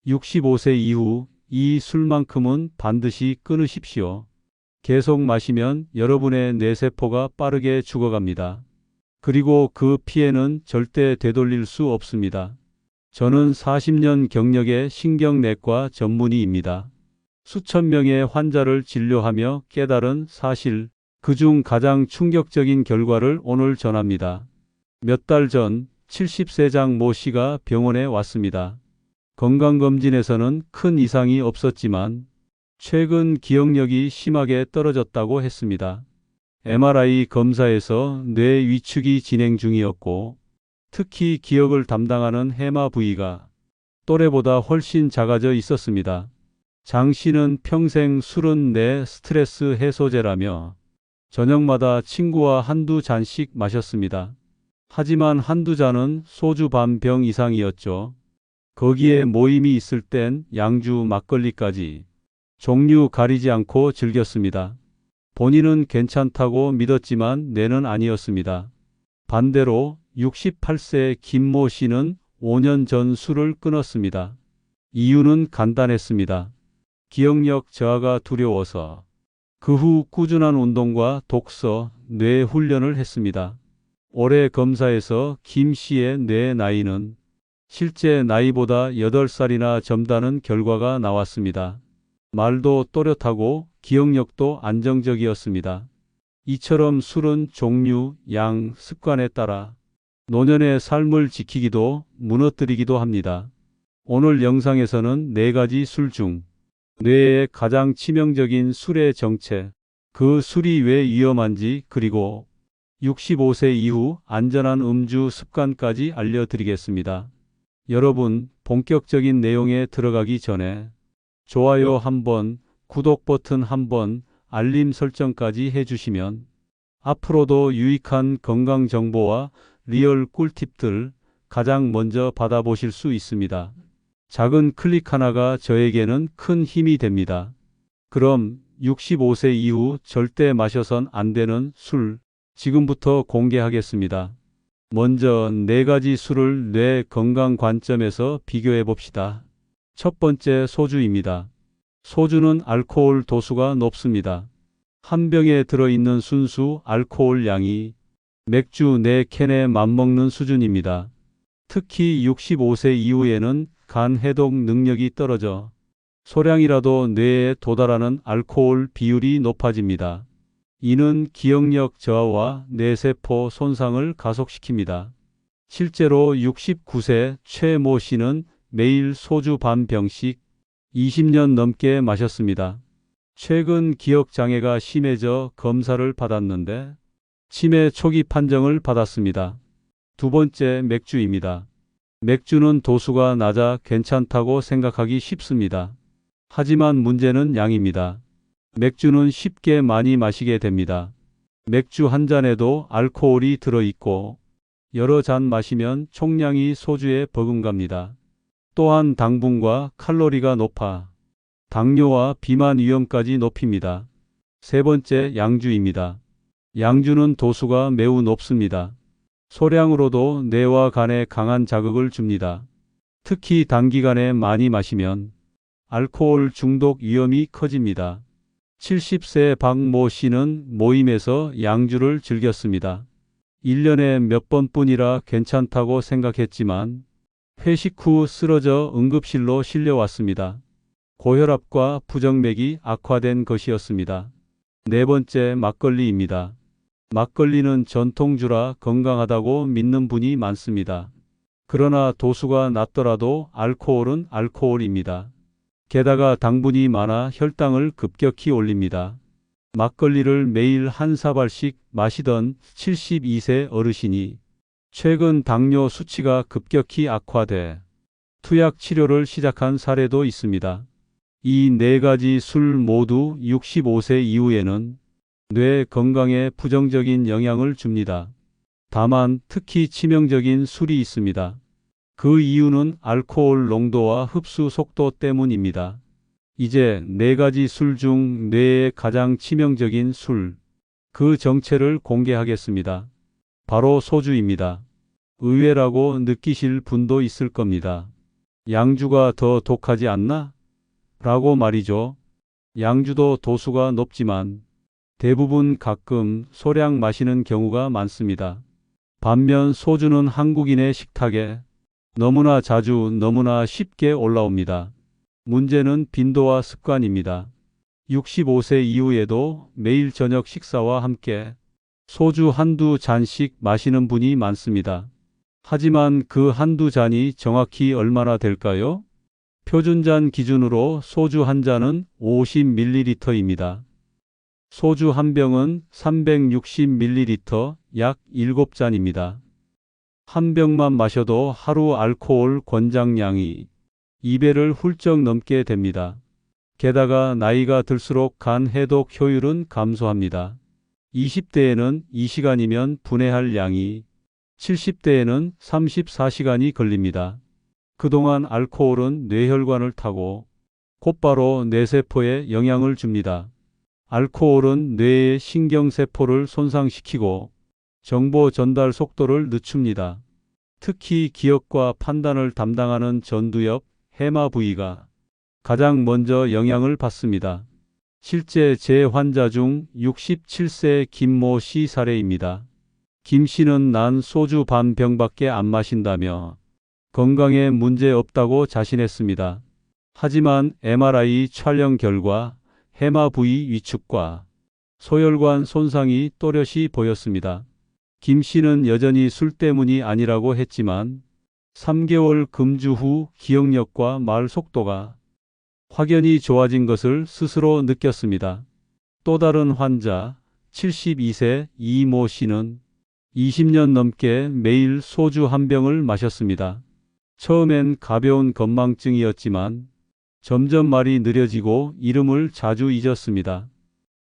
65세 이후 이 술만큼은 반드시 끊으십시오. 계속 마시면 여러분의 뇌세포가 빠르게 죽어갑니다. 그리고 그 피해는 절대 되돌릴 수 없습니다. 저는 40년 경력의 신경내과 전문의입니다. 수천 명의 환자를 진료하며 깨달은 사실, 그중 가장 충격적인 결과를 오늘 전합니다. 몇 달 전 70세장 모 씨가 병원에 왔습니다. 건강검진에서는 큰 이상이 없었지만 최근 기억력이 심하게 떨어졌다고 했습니다. MRI 검사에서 뇌 위축이 진행 중이었고 특히 기억을 담당하는 해마 부위가 또래보다 훨씬 작아져 있었습니다. 장 씨는 평생 술은 내 스트레스 해소제라며 저녁마다 친구와 한두 잔씩 마셨습니다. 하지만 한두 잔은 소주 반 병 이상이었죠. 거기에 모임이 있을 땐 양주, 막걸리까지 종류 가리지 않고 즐겼습니다. 본인은 괜찮다고 믿었지만 뇌는 아니었습니다. 반대로 68세 김모 씨는 5년 전 술을 끊었습니다. 이유는 간단했습니다. 기억력 저하가 두려워서. 그 후 꾸준한 운동과 독서, 뇌 훈련을 했습니다. 올해 검사에서 김 씨의 뇌 나이는 실제 나이보다 8살이나 젊다는 결과가 나왔습니다. 말도 또렷하고 기억력도 안정적이었습니다. 이처럼 술은 종류, 양, 습관에 따라 노년의 삶을 지키기도 무너뜨리기도 합니다. 오늘 영상에서는 4가지 술 중 뇌에 가장 치명적인 술의 정체, 그 술이 왜 위험한지, 그리고 65세 이후 안전한 음주 습관까지 알려드리겠습니다. 여러분, 본격적인 내용에 들어가기 전에 좋아요 한번, 구독 버튼 한번, 알림 설정까지 해주시면 앞으로도 유익한 건강 정보와 리얼 꿀팁들 가장 먼저 받아보실 수 있습니다. 작은 클릭 하나가 저에게는 큰 힘이 됩니다. 그럼 65세 이후 절대 마셔선 안 되는 술, 지금부터 공개하겠습니다. 먼저 4가지 술을 뇌 건강 관점에서 비교해 봅시다. 첫 번째, 소주입니다. 소주는 알코올 도수가 높습니다. 한 병에 들어있는 순수 알코올 양이 맥주 4캔에 맞먹는 수준입니다. 특히 65세 이후에는 간 해독 능력이 떨어져 소량이라도 뇌에 도달하는 알코올 비율이 높아집니다. 이는 기억력 저하와 뇌세포 손상을 가속시킵니다. 실제로 69세 최 모 씨는 매일 소주 반 병씩 20년 넘게 마셨습니다. 최근 기억 장애가 심해져 검사를 받았는데 치매 초기 판정을 받았습니다. 두 번째, 맥주입니다. 맥주는 도수가 낮아 괜찮다고 생각하기 쉽습니다. 하지만 문제는 양입니다. 맥주는 쉽게 많이 마시게 됩니다. 맥주 한 잔에도 알코올이 들어있고 여러 잔 마시면 총량이 소주에 버금갑니다. 또한 당분과 칼로리가 높아 당뇨와 비만 위험까지 높입니다. 세 번째, 양주입니다. 양주는 도수가 매우 높습니다. 소량으로도 뇌와 간에 강한 자극을 줍니다. 특히 단기간에 많이 마시면 알코올 중독 위험이 커집니다. 70세 박 모 씨는 모임에서 양주를 즐겼습니다. 1년에 몇 번뿐이라 괜찮다고 생각했지만 회식 후 쓰러져 응급실로 실려왔습니다. 고혈압과 부정맥이 악화된 것이었습니다. 네 번째, 막걸리입니다. 막걸리는 전통주라 건강하다고 믿는 분이 많습니다. 그러나 도수가 낮더라도 알코올은 알코올입니다. 게다가 당분이 많아 혈당을 급격히 올립니다. 막걸리를 매일 한 사발씩 마시던 72세 어르신이 최근 당뇨 수치가 급격히 악화돼 투약 치료를 시작한 사례도 있습니다. 이 4가지 술 모두 65세 이후에는 뇌 건강에 부정적인 영향을 줍니다. 다만 특히 치명적인 술이 있습니다. 그 이유는 알코올 농도와 흡수 속도 때문입니다. 이제 4가지 술 중 뇌에 가장 치명적인 술, 그 정체를 공개하겠습니다. 바로 소주입니다. 의외라고 느끼실 분도 있을 겁니다. 양주가 더 독하지 않나? 라고 말이죠. 양주도 도수가 높지만 대부분 가끔 소량 마시는 경우가 많습니다. 반면 소주는 한국인의 식탁에 너무나 자주 너무나 쉽게 올라옵니다. 문제는 빈도와 습관입니다. 65세 이후에도 매일 저녁 식사와 함께 소주 한두 잔씩 마시는 분이 많습니다. 하지만 그 한두 잔이 정확히 얼마나 될까요? 표준잔 기준으로 소주 한 잔은 50ml입니다. 소주 한 병은 360ml, 약 7잔입니다. 한 병만 마셔도 하루 알코올 권장량이 2배를 훌쩍 넘게 됩니다. 게다가 나이가 들수록 간 해독 효율은 감소합니다. 20대에는 2시간이면 분해할 양이 70대에는 34시간이 걸립니다. 그동안 알코올은 뇌혈관을 타고 곧바로 뇌세포에 영향을 줍니다. 알코올은 뇌의 신경세포를 손상시키고 정보 전달 속도를 늦춥니다. 특히 기억과 판단을 담당하는 전두엽, 해마 부위가 가장 먼저 영향을 받습니다. 실제 제 환자 중 67세 김모 씨 사례입니다. 김 씨는 난 소주 반 병밖에 안 마신다며 건강에 문제 없다고 자신했습니다. 하지만 MRI 촬영 결과 해마 부위 위축과 소혈관 손상이 또렷이 보였습니다. 김 씨는 여전히 술 때문이 아니라고 했지만 3개월 금주 후 기억력과 말 속도가 확연히 좋아진 것을 스스로 느꼈습니다. 또 다른 환자 72세 이모 씨는 20년 넘게 매일 소주 한 병을 마셨습니다. 처음엔 가벼운 건망증이었지만 점점 말이 느려지고 이름을 자주 잊었습니다.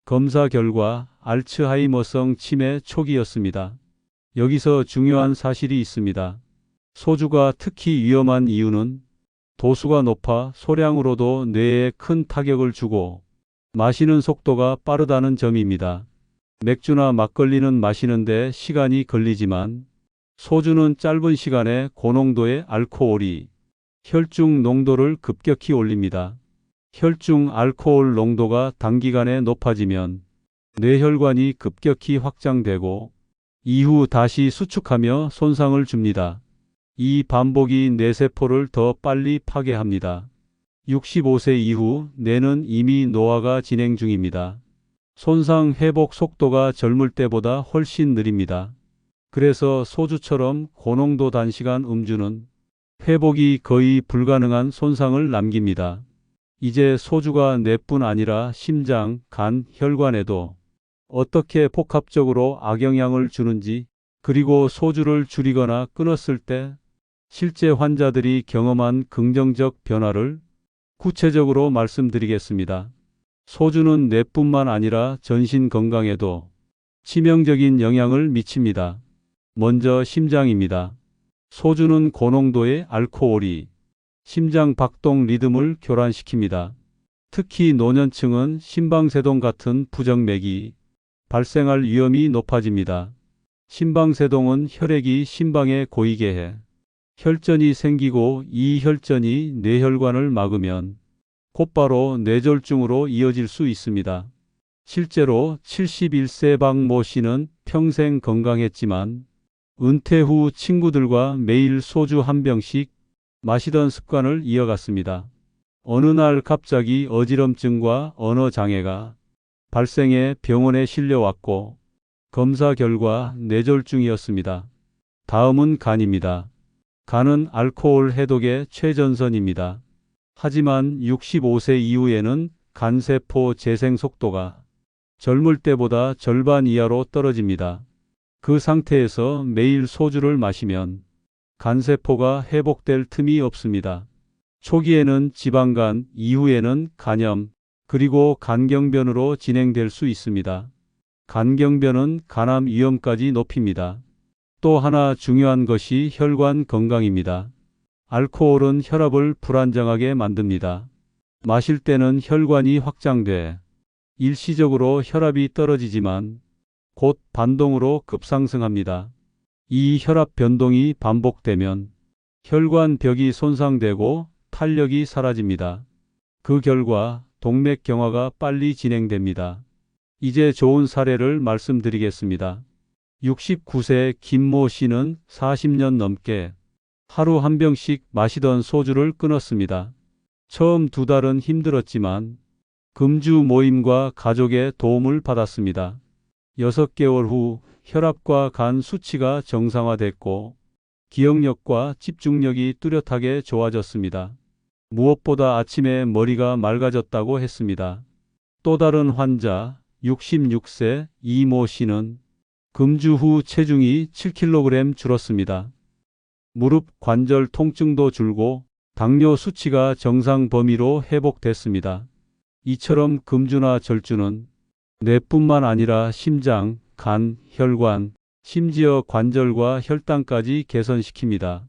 검사 결과 알츠하이머성 치매 초기였습니다. 여기서 중요한 사실이 있습니다. 소주가 특히 위험한 이유는 도수가 높아 소량으로도 뇌에 큰 타격을 주고 마시는 속도가 빠르다는 점입니다. 맥주나 막걸리는 마시는데 시간이 걸리지만 소주는 짧은 시간에 고농도의 알코올이 혈중 농도를 급격히 올립니다. 혈중 알코올 농도가 단기간에 높아지면 뇌혈관이 급격히 확장되고 이후 다시 수축하며 손상을 줍니다. 이 반복이 뇌세포를 더 빨리 파괴합니다. 65세 이후 뇌는 이미 노화가 진행 중입니다. 손상 회복 속도가 젊을 때보다 훨씬 느립니다. 그래서 소주처럼 고농도 단시간 음주는 회복이 거의 불가능한 손상을 남깁니다. 이제 소주가 뇌뿐 아니라 심장, 간, 혈관에도 어떻게 복합적으로 악영향을 주는지, 그리고 소주를 줄이거나 끊었을 때 실제 환자들이 경험한 긍정적 변화를 구체적으로 말씀드리겠습니다. 소주는 뇌뿐만 아니라 전신 건강에도 치명적인 영향을 미칩니다. 먼저 심장입니다. 소주는 고농도의 알코올이 심장 박동 리듬을 교란시킵니다. 특히 노년층은 심방세동 같은 부정맥이 발생할 위험이 높아집니다. 심방세동은 혈액이 심방에 고이게 해 혈전이 생기고 이 혈전이 뇌혈관을 막으면 곧바로 뇌졸중으로 이어질 수 있습니다. 실제로 71세 박모 씨는 평생 건강했지만 은퇴 후 친구들과 매일 소주 한 병씩 마시던 습관을 이어갔습니다. 어느 날 갑자기 어지럼증과 언어 장애가 발생해 병원에 실려왔고 검사 결과 뇌졸중이었습니다. 다음은 간입니다. 간은 알코올 해독의 최전선입니다. 하지만 65세 이후에는 간세포 재생 속도가 젊을 때보다 절반 이하로 떨어집니다. 그 상태에서 매일 소주를 마시면 간세포가 회복될 틈이 없습니다. 초기에는 지방간, 이후에는 간염, 그리고 간경변으로 진행될 수 있습니다. 간경변은 간암 위험까지 높입니다. 또 하나 중요한 것이 혈관 건강입니다. 알코올은 혈압을 불안정하게 만듭니다. 마실 때는 혈관이 확장돼 일시적으로 혈압이 떨어지지만 곧 반동으로 급상승합니다. 이 혈압 변동이 반복되면 혈관 벽이 손상되고 탄력이 사라집니다. 그 결과 동맥경화가 빨리 진행됩니다. 이제 좋은 사례를 말씀드리겠습니다. 69세 김모 씨는 40년 넘게 하루 한 병씩 마시던 소주를 끊었습니다. 처음 2달은 힘들었지만 금주 모임과 가족의 도움을 받았습니다. 6개월 후 혈압과 간 수치가 정상화됐고 기억력과 집중력이 뚜렷하게 좋아졌습니다. 무엇보다 아침에 머리가 맑아졌다고 했습니다. 또 다른 환자 66세 이모 씨는 금주 후 체중이 7kg 줄었습니다. 무릎 관절 통증도 줄고 당뇨 수치가 정상 범위로 회복됐습니다. 이처럼 금주나 절주는 뇌뿐만 아니라 심장, 간, 혈관, 심지어 관절과 혈당까지 개선시킵니다.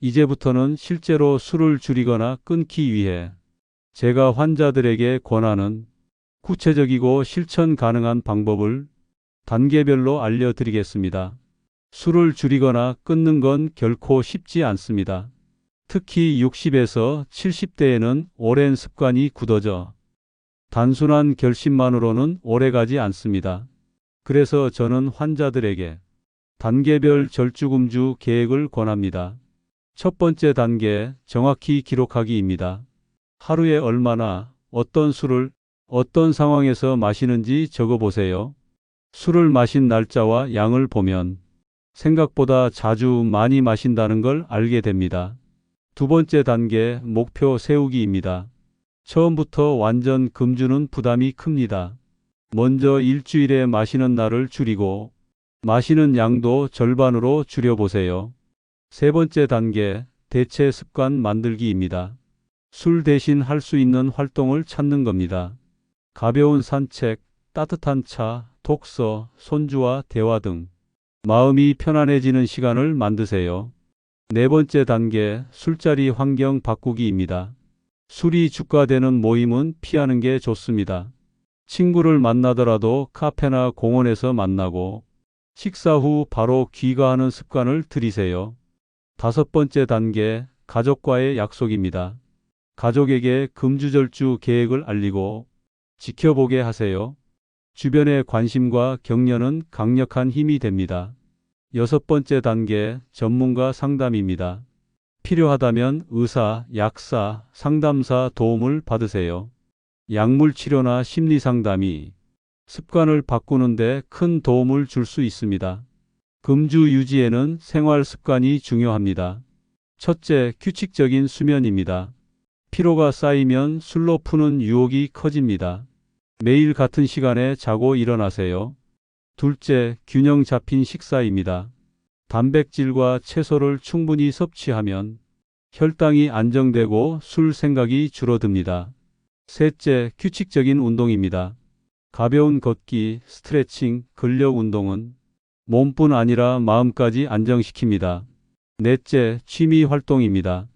이제부터는 실제로 술을 줄이거나 끊기 위해 제가 환자들에게 권하는 구체적이고 실천 가능한 방법을 단계별로 알려드리겠습니다. 술을 줄이거나 끊는 건 결코 쉽지 않습니다. 특히 60에서 70대에는 오랜 습관이 굳어져 단순한 결심만으로는 오래가지 않습니다. 그래서 저는 환자들에게 단계별 절주금주 계획을 권합니다. 첫 번째 단계, 정확히 기록하기입니다. 하루에 얼마나, 어떤 술을, 어떤 상황에서 마시는지 적어보세요. 술을 마신 날짜와 양을 보면 생각보다 자주 많이 마신다는 걸 알게 됩니다. 두 번째 단계, 목표 세우기입니다. 처음부터 완전 금주는 부담이 큽니다. 먼저 일주일에 마시는 날을 줄이고 마시는 양도 절반으로 줄여보세요. 세 번째 단계, 대체 습관 만들기입니다. 술 대신 할 수 있는 활동을 찾는 겁니다. 가벼운 산책, 따뜻한 차, 독서, 손주와 대화 등 마음이 편안해지는 시간을 만드세요. 네 번째 단계, 술자리 환경 바꾸기입니다. 술이 주가되는 모임은 피하는 게 좋습니다. 친구를 만나더라도 카페나 공원에서 만나고 식사 후 바로 귀가하는 습관을 들이세요. 다섯 번째 단계, 가족과의 약속입니다. 가족에게 금주절주 계획을 알리고 지켜보게 하세요. 주변의 관심과 격려는 강력한 힘이 됩니다. 여섯 번째 단계, 전문가 상담입니다. 필요하다면 의사, 약사, 상담사 도움을 받으세요. 약물 치료나 심리 상담이 습관을 바꾸는데 큰 도움을 줄 수 있습니다. 금주 유지에는 생활 습관이 중요합니다. 첫째, 규칙적인 수면입니다. 피로가 쌓이면 술로 푸는 유혹이 커집니다. 매일 같은 시간에 자고 일어나세요. 둘째, 균형 잡힌 식사입니다. 단백질과 채소를 충분히 섭취하면 혈당이 안정되고 술 생각이 줄어듭니다. 셋째, 규칙적인 운동입니다. 가벼운 걷기, 스트레칭, 근력 운동은 몸뿐 아니라 마음까지 안정시킵니다. 넷째, 취미 활동입니다.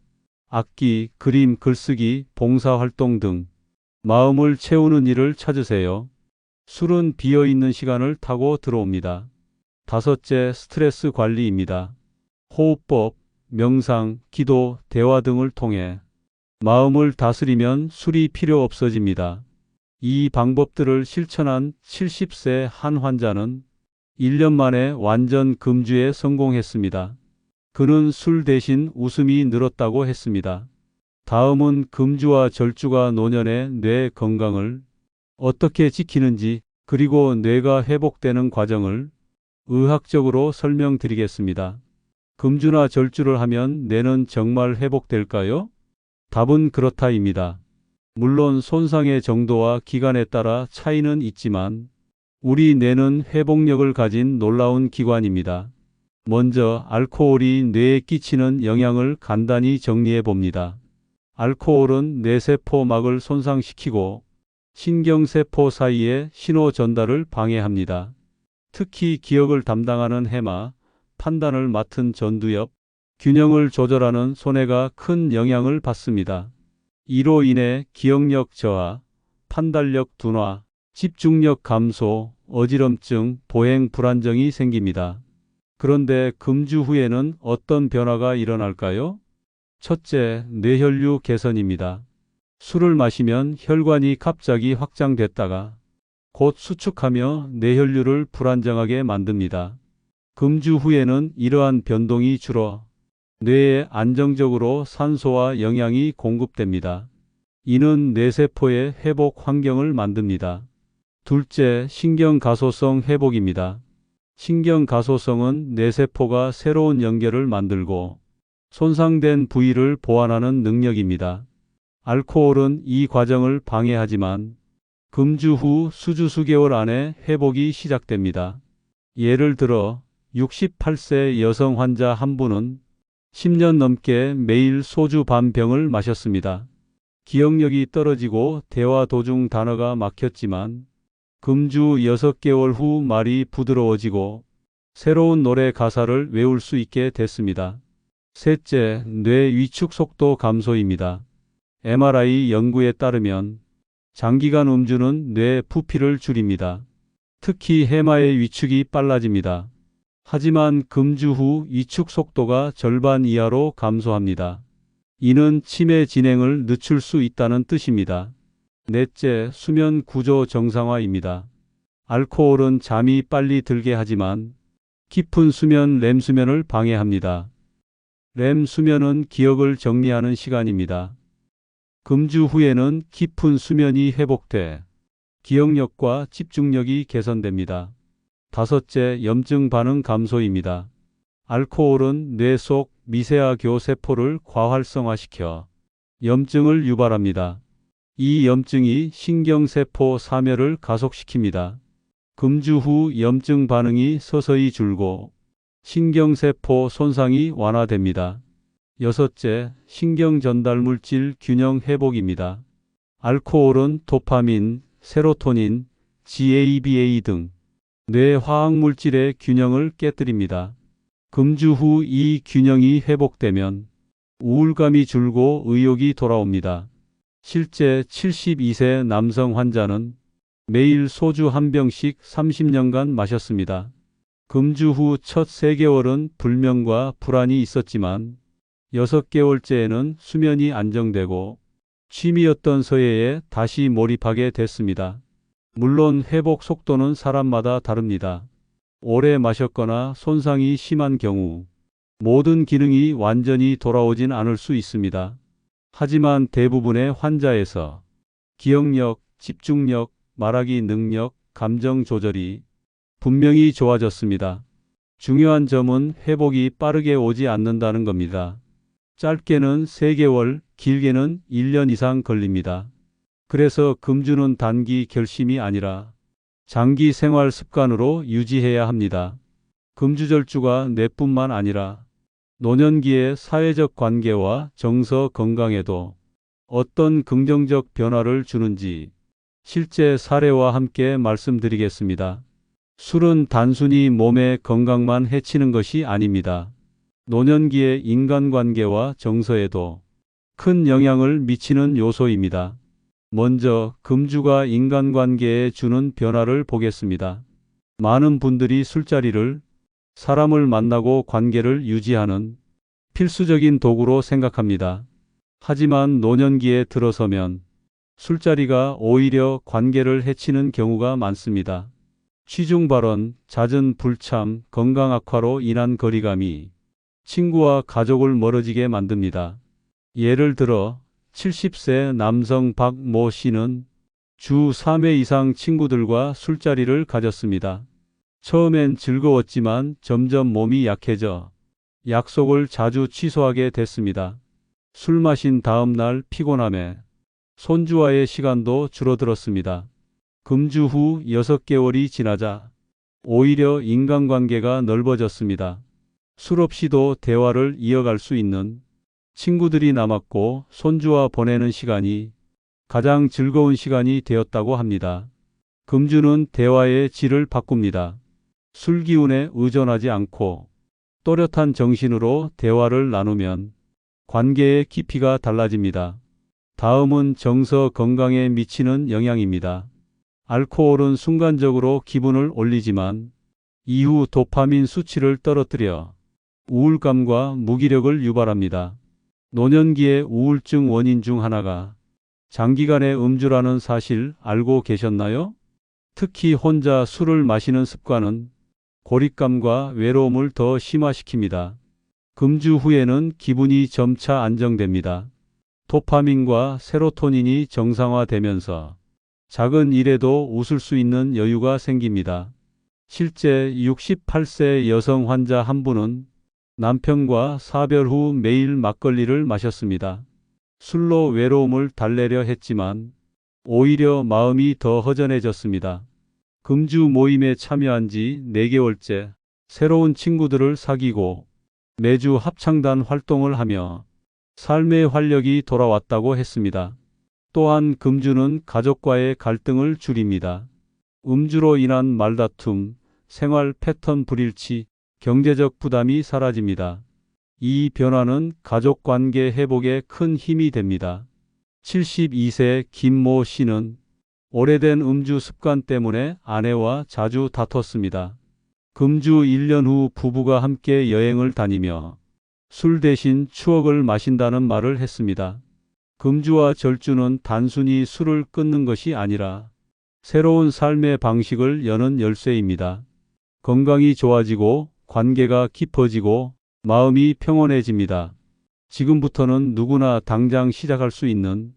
악기, 그림, 글쓰기, 봉사활동 등 마음을 채우는 일을 찾으세요. 술은 비어있는 시간을 타고 들어옵니다. 다섯째, 스트레스 관리입니다. 호흡법, 명상, 기도, 대화 등을 통해 마음을 다스리면 술이 필요 없어집니다. 이 방법들을 실천한 70세 한 환자는 1년 만에 완전 금주에 성공했습니다. 그는 술 대신 웃음이 늘었다고 했습니다. 다음은 금주와 절주가 노년의 뇌 건강을 어떻게 지키는지 그리고 뇌가 회복되는 과정을 의학적으로 설명드리겠습니다. 금주나 절주를 하면 뇌는 정말 회복될까요? 답은 그렇다입니다. 물론 손상의 정도와 기간에 따라 차이는 있지만 우리 뇌는 회복력을 가진 놀라운 기관입니다. 먼저 알코올이 뇌에 끼치는 영향을 간단히 정리해 봅니다. 알코올은 뇌세포막을 손상시키고 신경세포 사이의 신호 전달을 방해합니다. 특히 기억을 담당하는 해마, 판단을 맡은 전두엽, 균형을 조절하는 소뇌가 큰 영향을 받습니다. 이로 인해 기억력 저하, 판단력 둔화, 집중력 감소, 어지럼증, 보행 불안정이 생깁니다. 그런데 금주 후에는 어떤 변화가 일어날까요? 첫째, 뇌혈류 개선입니다. 술을 마시면 혈관이 갑자기 확장됐다가 곧 수축하며 뇌혈류를 불안정하게 만듭니다. 금주 후에는 이러한 변동이 줄어 뇌에 안정적으로 산소와 영양이 공급됩니다. 이는 뇌세포의 회복 환경을 만듭니다. 둘째, 신경가소성 회복입니다. 신경가소성은 뇌세포가 새로운 연결을 만들고 손상된 부위를 보완하는 능력입니다. 알코올은 이 과정을 방해하지만 금주 후 수주수개월 안에 회복이 시작됩니다. 예를 들어 68세 여성 환자 한 분은 10년 넘게 매일 소주 반 병을 마셨습니다. 기억력이 떨어지고 대화 도중 단어가 막혔지만 금주 6개월 후 말이 부드러워지고 새로운 노래 가사를 외울 수 있게 됐습니다. 셋째, 뇌 위축 속도 감소입니다. MRI 연구에 따르면 장기간 음주는 뇌 부피를 줄입니다. 특히 해마의 위축이 빨라집니다. 하지만 금주 후 위축 속도가 절반 이하로 감소합니다. 이는 치매 진행을 늦출 수 있다는 뜻입니다. 넷째, 수면 구조 정상화입니다. 알코올은 잠이 빨리 들게 하지만 깊은 수면 렘 수면을 방해합니다. 렘 수면은 기억을 정리하는 시간입니다. 금주 후에는 깊은 수면이 회복돼 기억력과 집중력이 개선됩니다. 다섯째, 염증 반응 감소입니다. 알코올은 뇌 속 미세하교 세포를 과활성화시켜 염증을 유발합니다. 이 염증이 신경세포 사멸을 가속시킵니다. 금주 후 염증 반응이 서서히 줄고 신경세포 손상이 완화됩니다. 여섯째, 신경전달물질 균형 회복입니다. 알코올은 도파민, 세로토닌, GABA 등 뇌 화학물질의 균형을 깨뜨립니다. 금주 후 이 균형이 회복되면 우울감이 줄고 의욕이 돌아옵니다. 실제 72세 남성 환자는 매일 소주 한 병씩 30년간 마셨습니다. 금주 후 첫 3개월은 불면과 불안이 있었지만 6개월째에는 수면이 안정되고 취미였던 서예에 다시 몰입하게 됐습니다. 물론 회복 속도는 사람마다 다릅니다. 오래 마셨거나 손상이 심한 경우 모든 기능이 완전히 돌아오진 않을 수 있습니다. 하지만 대부분의 환자에서 기억력, 집중력, 말하기 능력, 감정 조절이 분명히 좋아졌습니다. 중요한 점은 회복이 빠르게 오지 않는다는 겁니다. 짧게는 3개월, 길게는 1년 이상 걸립니다. 그래서 금주는 단기 결심이 아니라 장기 생활 습관으로 유지해야 합니다. 금주절주가 뇌뿐만 아니라 노년기의 사회적 관계와 정서 건강에도 어떤 긍정적 변화를 주는지 실제 사례와 함께 말씀드리겠습니다. 술은 단순히 몸의 건강만 해치는 것이 아닙니다. 노년기의 인간관계와 정서에도 큰 영향을 미치는 요소입니다. 먼저 금주가 인간관계에 주는 변화를 보겠습니다. 많은 분들이 술자리를 사람을 만나고 관계를 유지하는 필수적인 도구로 생각합니다. 하지만 노년기에 들어서면 술자리가 오히려 관계를 해치는 경우가 많습니다. 취중 발언, 잦은 불참, 건강 악화로 인한 거리감이 친구와 가족을 멀어지게 만듭니다. 예를 들어 70세 남성 박모 씨는 주 3회 이상 친구들과 술자리를 가졌습니다. 처음엔 즐거웠지만 점점 몸이 약해져 약속을 자주 취소하게 됐습니다. 술 마신 다음 날 피곤함에 손주와의 시간도 줄어들었습니다. 금주 후 6개월이 지나자 오히려 인간관계가 넓어졌습니다. 술 없이도 대화를 이어갈 수 있는 친구들이 남았고 손주와 보내는 시간이 가장 즐거운 시간이 되었다고 합니다. 금주는 대화의 질을 바꿉니다. 술 기운에 의존하지 않고 또렷한 정신으로 대화를 나누면 관계의 깊이가 달라집니다. 다음은 정서 건강에 미치는 영향입니다. 알코올은 순간적으로 기분을 올리지만 이후 도파민 수치를 떨어뜨려 우울감과 무기력을 유발합니다. 노년기의 우울증 원인 중 하나가 장기간의 음주라는 사실 알고 계셨나요? 특히 혼자 술을 마시는 습관은 고립감과 외로움을 더 심화시킵니다. 금주 후에는 기분이 점차 안정됩니다. 도파민과 세로토닌이 정상화되면서 작은 일에도 웃을 수 있는 여유가 생깁니다. 실제 68세 여성 환자 한 분은 남편과 사별 후 매일 막걸리를 마셨습니다. 술로 외로움을 달래려 했지만 오히려 마음이 더 허전해졌습니다. 금주 모임에 참여한 지 4개월째 새로운 친구들을 사귀고 매주 합창단 활동을 하며 삶의 활력이 돌아왔다고 했습니다. 또한 금주는 가족과의 갈등을 줄입니다. 음주로 인한 말다툼, 생활 패턴 불일치, 경제적 부담이 사라집니다. 이 변화는 가족 관계 회복에 큰 힘이 됩니다. 72세 김모 씨는 오래된 음주 습관 때문에 아내와 자주 다퉜습니다. 금주 1년 후 부부가 함께 여행을 다니며 술 대신 추억을 마신다는 말을 했습니다. 금주와 절주는 단순히 술을 끊는 것이 아니라 새로운 삶의 방식을 여는 열쇠입니다. 건강이 좋아지고 관계가 깊어지고 마음이 평온해집니다. 지금부터는 누구나 당장 시작할 수 있는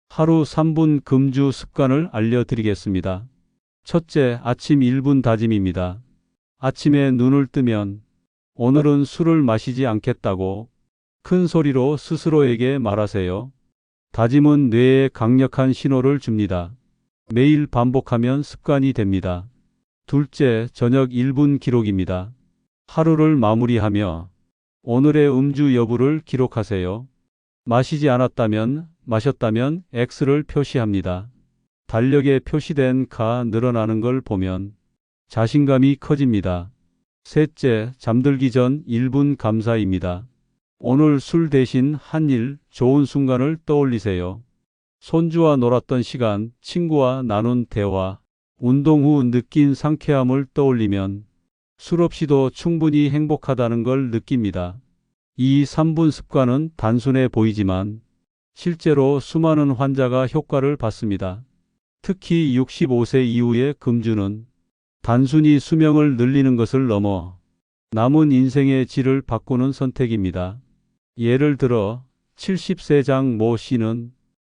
하루 3분 금주 습관을 알려드리겠습니다. 첫째, 아침 1분 다짐입니다. 아침에 눈을 뜨면 오늘은 술을 마시지 않겠다고 큰 소리로 스스로에게 말하세요. 다짐은 뇌에 강력한 신호를 줍니다. 매일 반복하면 습관이 됩니다. 둘째, 저녁 1분 기록입니다. 하루를 마무리하며 오늘의 음주 여부를 기록하세요. 마시지 않았다면, 마셨다면 X를 표시합니다. 달력에 표시된 가 늘어나는 걸 보면 자신감이 커집니다. 셋째, 잠들기 전 1분 감사입니다. 오늘 술 대신 한 일, 좋은 순간을 떠올리세요. 손주와 놀았던 시간, 친구와 나눈 대화, 운동 후 느낀 상쾌함을 떠올리면 술 없이도 충분히 행복하다는 걸 느낍니다. 이 3분 습관은 단순해 보이지만 실제로 수많은 환자가 효과를 받습니다. 특히 65세 이후의 금주는 단순히 수명을 늘리는 것을 넘어 남은 인생의 질을 바꾸는 선택입니다. 예를 들어 70세 장 모 씨는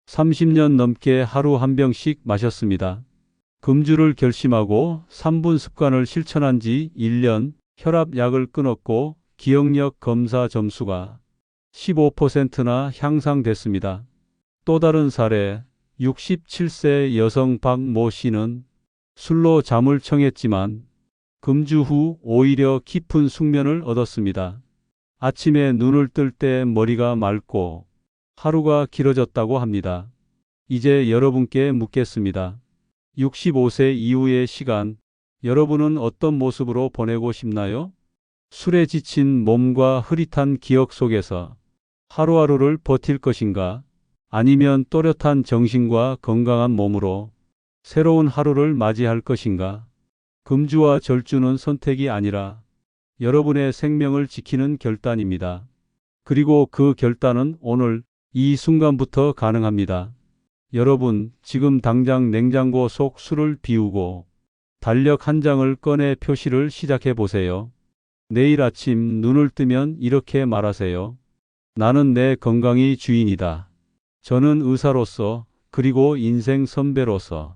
30년 넘게 하루 한 병씩 마셨습니다. 금주를 결심하고 3분 습관을 실천한 지 1년, 혈압약을 끊었고 기억력 검사 점수가 15%나 향상됐습니다. 또 다른 사례, 67세 여성 박 모 씨는 술로 잠을 청했지만 금주 후 오히려 깊은 숙면을 얻었습니다. 아침에 눈을 뜰 때 머리가 맑고 하루가 길어졌다고 합니다. 이제 여러분께 묻겠습니다. 65세 이후의 시간, 여러분은 어떤 모습으로 보내고 싶나요? 술에 지친 몸과 흐릿한 기억 속에서 하루하루를 버틸 것인가? 아니면 또렷한 정신과 건강한 몸으로 새로운 하루를 맞이할 것인가? 금주와 절주는 선택이 아니라 여러분의 생명을 지키는 결단입니다. 그리고 그 결단은 오늘 이 순간부터 가능합니다. 여러분, 지금 당장 냉장고 속 술을 비우고 달력 한 장을 꺼내 표시를 시작해 보세요. 내일 아침 눈을 뜨면 이렇게 말하세요. 나는 내 건강의 주인이다. 저는 의사로서 그리고 인생 선배로서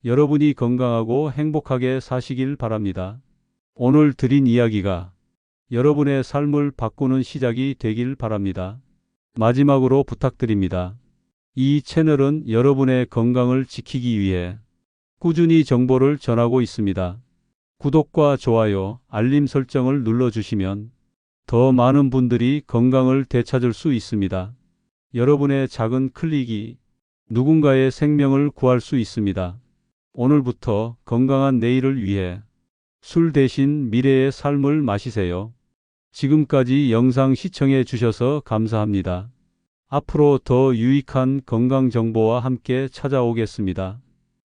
여러분이 건강하고 행복하게 사시길 바랍니다. 오늘 드린 이야기가 여러분의 삶을 바꾸는 시작이 되길 바랍니다. 마지막으로 부탁드립니다. 이 채널은 여러분의 건강을 지키기 위해 꾸준히 정보를 전하고 있습니다. 구독과 좋아요, 알림 설정을 눌러주시면 더 많은 분들이 건강을 되찾을 수 있습니다. 여러분의 작은 클릭이 누군가의 생명을 구할 수 있습니다. 오늘부터 건강한 내일을 위해 술 대신 미래의 삶을 마시세요. 지금까지 영상 시청해 주셔서 감사합니다. 앞으로 더 유익한 건강 정보와 함께 찾아오겠습니다.